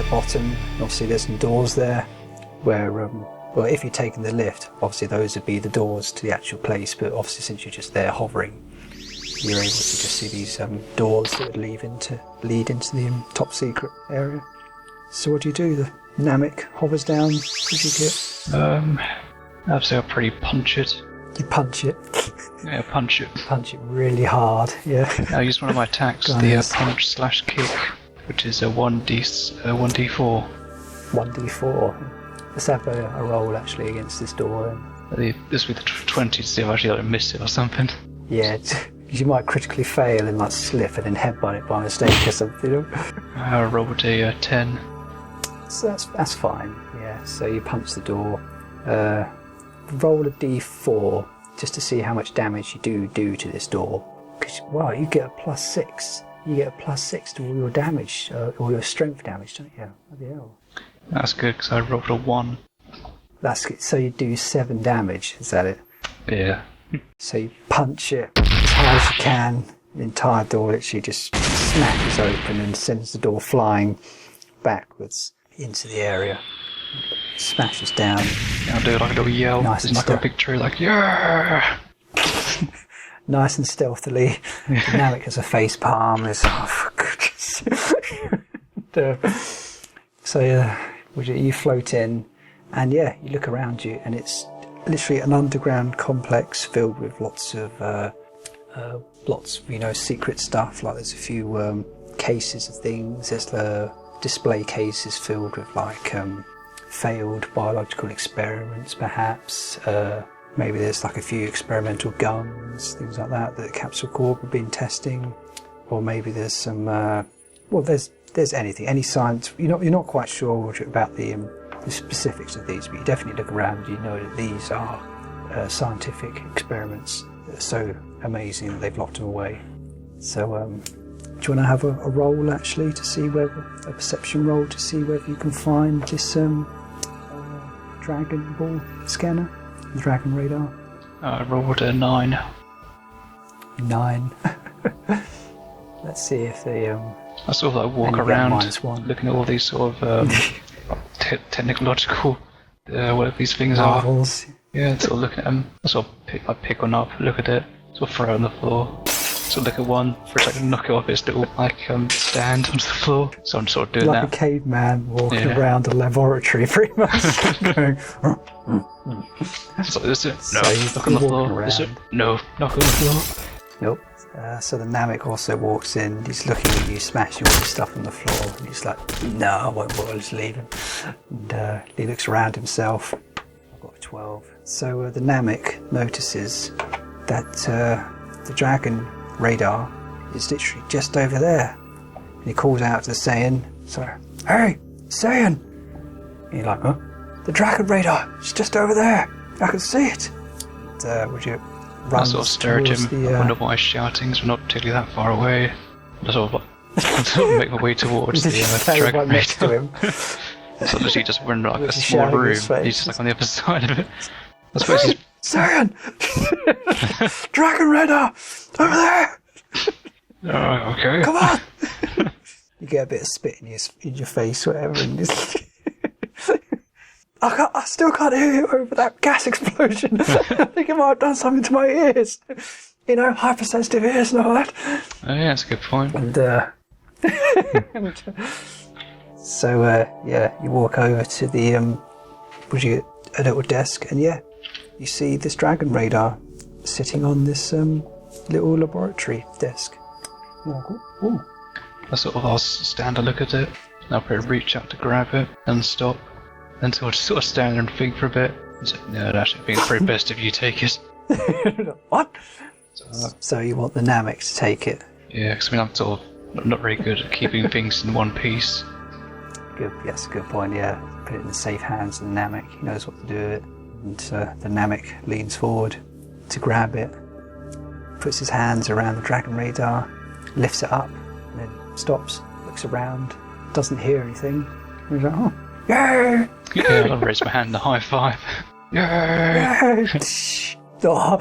bottom. Obviously there's some doors there where, well, if you're taking the lift, obviously those would be the doors to the actual place, but obviously since you're just there hovering, you're able to just see these doors that would lead into the top secret area. So what do? The Namek hovers down. What do you get? I'd say I'll probably punch it. You punch it. Yeah, punch it. Punch it really hard. Yeah. I'll use one of my attacks, the punch/kick, which is a 1d4. 1d4. Let's have a roll actually against this door. This with 20 to see if I actually miss it or something. Yeah, because you might critically fail and might slip and then headbutt it by mistake or something. I rolled a 10. So that's fine. Yeah. So you punch the door. Roll a d4 just to see how much damage you do to this door. Because wow, you get a +6. You get a +6 to all your damage, all your strength damage, don't you? Bloody hell. That's good because I rolled a 1. That's good. So you do 7 damage. Is that it? Yeah. So you punch it as hard as you can. The entire door literally just smashes open and sends the door flying backwards into the area. Smashes down. I'll do like a little yell. Nice and like a big tree, like yeah. Nice and stealthily. The Namek has a face palm. It's so you float in, and yeah, you look around you, and it's literally an underground complex filled with lots of secret stuff. Like there's a few cases of things. There's the display cases filled with like failed biological experiments, perhaps. Maybe there's like a few experimental guns, things like that the Capsule Corp have been testing, or maybe there's some. There's anything, any science. You're not quite sure about the specifics of these, but you definitely look around. You know that these are scientific experiments that are so amazing that they've locked them away. So, do you want to have a roll actually to see whether a perception roll to see whether you can find this Dragon Ball scanner, the Dragon radar? I rolled a 9. 9. Let's see if they. I sort of like walk around, looking at all these sort of technological, whatever these things marvels. are. Yeah, sort of looking at them. I sort of pick one up, look at it, sort of throw it on the floor. Sort of look at one for a second, knock it off its little stand onto the floor. So I'm sort of doing like that. A caveman walking around a laboratory, pretty much. Going, so is it? No, knock on the floor. Is it? No, knock on the floor. Nope. So the Namek also walks in. He's looking at you, smashing all your stuff on the floor. And he's like, "No, I won't bother. Just leave him." And he looks around himself. I've got a 12. So the Namek notices that the Dragon radar is literally just over there. And he calls out to the Saiyan, "Hey, Saiyan!" And you're like, "Huh? The Dragon radar is just over there. I can see it." And, would you? I sort of stare at him. I wonder why he's shouting, so we're not particularly that far away. I sort of make my way towards the Dragon right next to him. So literally just we're in like a small room. He's just like on the other side of it. I suppose he's Saiyan! Dragon radar! Over there! Oh, okay. Come on! You get a bit of spit in your face, whatever, and I still can't hear you over that gas explosion. I think it might have done something to my ears. You know, hypersensitive ears and all that. Oh yeah, that's a good point. And so you walk over to the a little desk, and you see this Dragon radar sitting on this little laboratory desk. Ooh. I'll stand and look at it, and I'll probably reach out to grab it and stop. And so I'll just sort of stand there and think for a bit. And say, no, I actually think it's probably best if you take it. What? So you want the Namek to take it? Yeah, because I'm sort of not very good at keeping things in one piece. Good, yes, good point, yeah. Put it in the safe hands of the Namek. He knows what to do with it. And the Namek leans forward to grab it, puts his hands around the Dragon radar, lifts it up, and then stops, looks around, doesn't hear anything. And he's like, "Oh, yay!" Yeah, I'll raise my hand in a high five. Yay! Oh.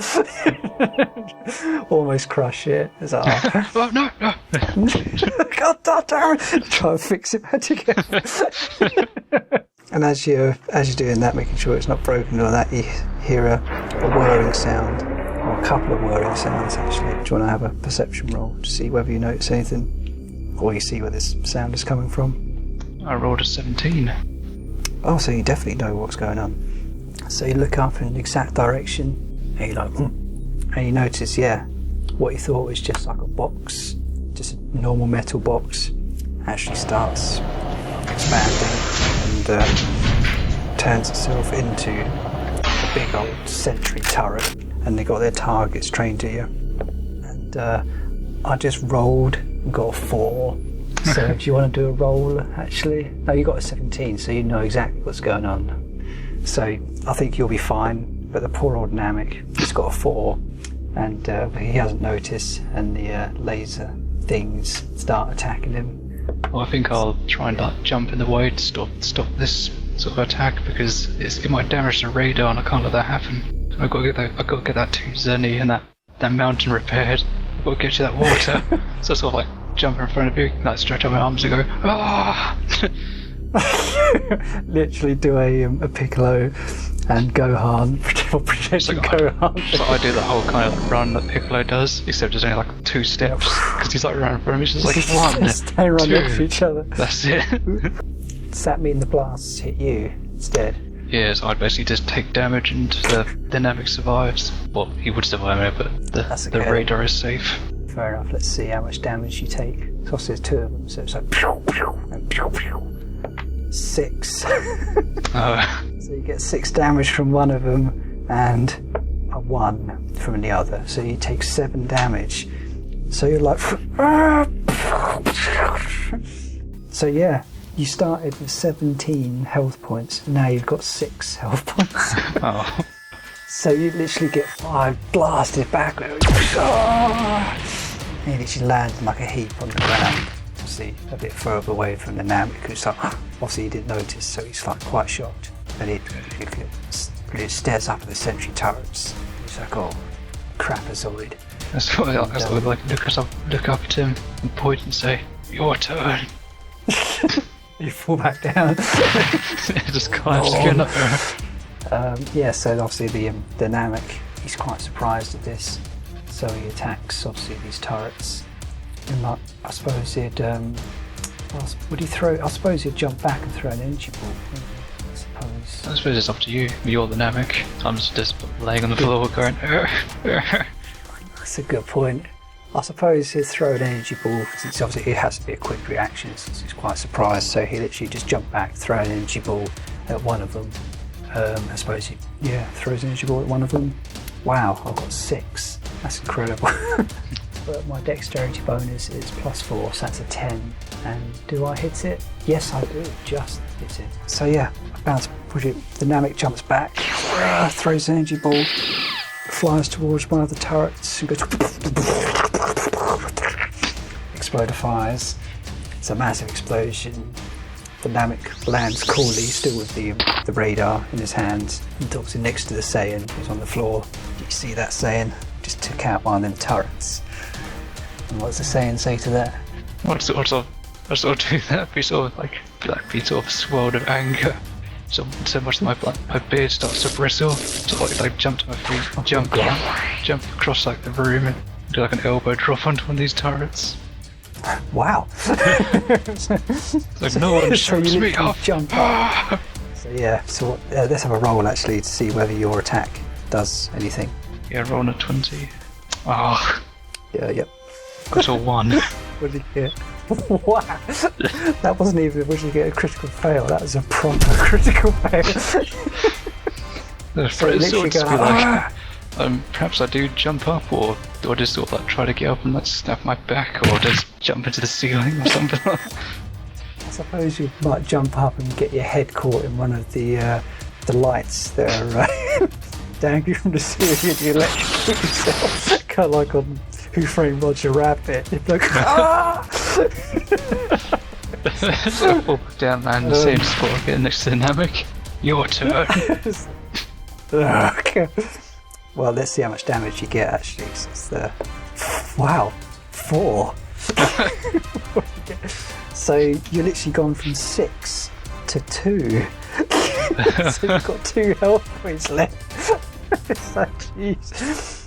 Almost crush it. It's like, Oh no! God damn it! Try and fix it back together. And as you're doing that, making sure it's not broken or that, you hear a whirring sound, or a couple of whirring sounds actually. Do you want to have a perception roll to see whether you notice anything, or you see where this sound is coming from? I rolled a 17. Oh, so you definitely know what's going on. So you look up in an exact direction, and you're like, and you notice, what you thought was just like a box, just a normal metal box, actually starts expanding and turns itself into a big old sentry turret, and they got their targets trained to you. And I just rolled and got a 4. So do you want to do a roll actually? No, you got a 17, so you know exactly what's going on. So I think you'll be fine, but the poor old Namek, he's got a 4, and he hasn't noticed, and the laser things start attacking him. Well, I think I'll try and jump in the way to stop this sort of attack, because it might damage the radar and I can't let that happen. I've got to get that Tomb Zenny and that mountain repaired. I've got to get to that water. So I sort of like jump in front of you, like stretch out my arms and go, ah! Literally do a Piccolo and Gohan, projection Gohan. So I do the whole kind of run that Piccolo does, except there's only like 2 steps, because he's like running in front of me, so it's like 1, stay right 2. next to each other. That's it. Does that mean the blasts hit you instead? Yeah, so I'd basically just take damage and the Namek survives. Well, he would survive it, but the radar is safe. Fair enough, let's see how much damage you take. So obviously there's 2 of them, so it's like pew, pew, and pew, pew. 6. Oh. So you get 6 damage from one of them and a 1 from the other. So you take 7 damage. So you're like... So yeah, you started with 17 health points. Now you've got 6 health points. Oh. So you literally get 5 blasted backwards. And you literally land like a heap on the ground. Obviously a bit further away from the Namek, because obviously he didn't notice, so he's like quite shocked. And he stares up at the sentry turrets. He's like, oh, crapazoid. That's what I would like look up at him and point and say, your turn. You fall back down. Just collapse again. So obviously the Namek, he's quite surprised at this. So he attacks obviously these turrets. And I suppose he'd would he throw? I suppose he'd jump back and throw an energy ball. I suppose it's up to you. You're the Namek. I'm just laying on the floor going. That's a good point. I suppose he'd throw an energy ball, since obviously it has to be a quick reaction since he's quite surprised. So he literally just jump back, throw an energy ball at one of them. I suppose he throws an energy ball at one of them. Wow, I've got 6. That's incredible. But my dexterity bonus is +4, so that's a 10. And do I hit it? Yes, I do. Just hit it. So yeah, I bounce, push it. The Namek jumps back, throws an energy ball, flies towards one of the turrets, and goes. Exploder fires. It's a massive explosion. The Namek lands coolly, still with the radar in his hands, and obviously next to the Saiyan who's on the floor. You see that Saiyan just took out one of them turrets. And what does the Saiyan say to that? I sort of do that, be sort of swirled of anger. So much that my beard starts to bristle. So like jump to my feet, jump across like the room and do like an elbow drop onto one of these turrets. Wow. Like no one shoots me off. Jump up. So yeah, let's have a roll actually to see whether your attack does anything. Yeah, roll a 20. Oh. Yeah, yep. Got a 1. What did you get? Wow. That wasn't even, what did you get, a critical fail? That was a proper critical fail. Perhaps I do jump up, or just sort of like try to get up and like snap my back, or just jump into the ceiling or something like that. I suppose you might jump up and get your head caught in one of the lights that are dangling from the ceiling, and you electrocute yourself, kind of like on Who Framed Roger Rabbit. You're like, ah! So I fall down man in the same spot again next to the Namek. Your turn. Okay. Well, let's see how much damage you get actually. So it's the wow, 4. So you're literally gone from 6 to 2. So you've got 2 health points left. It's like, jeez.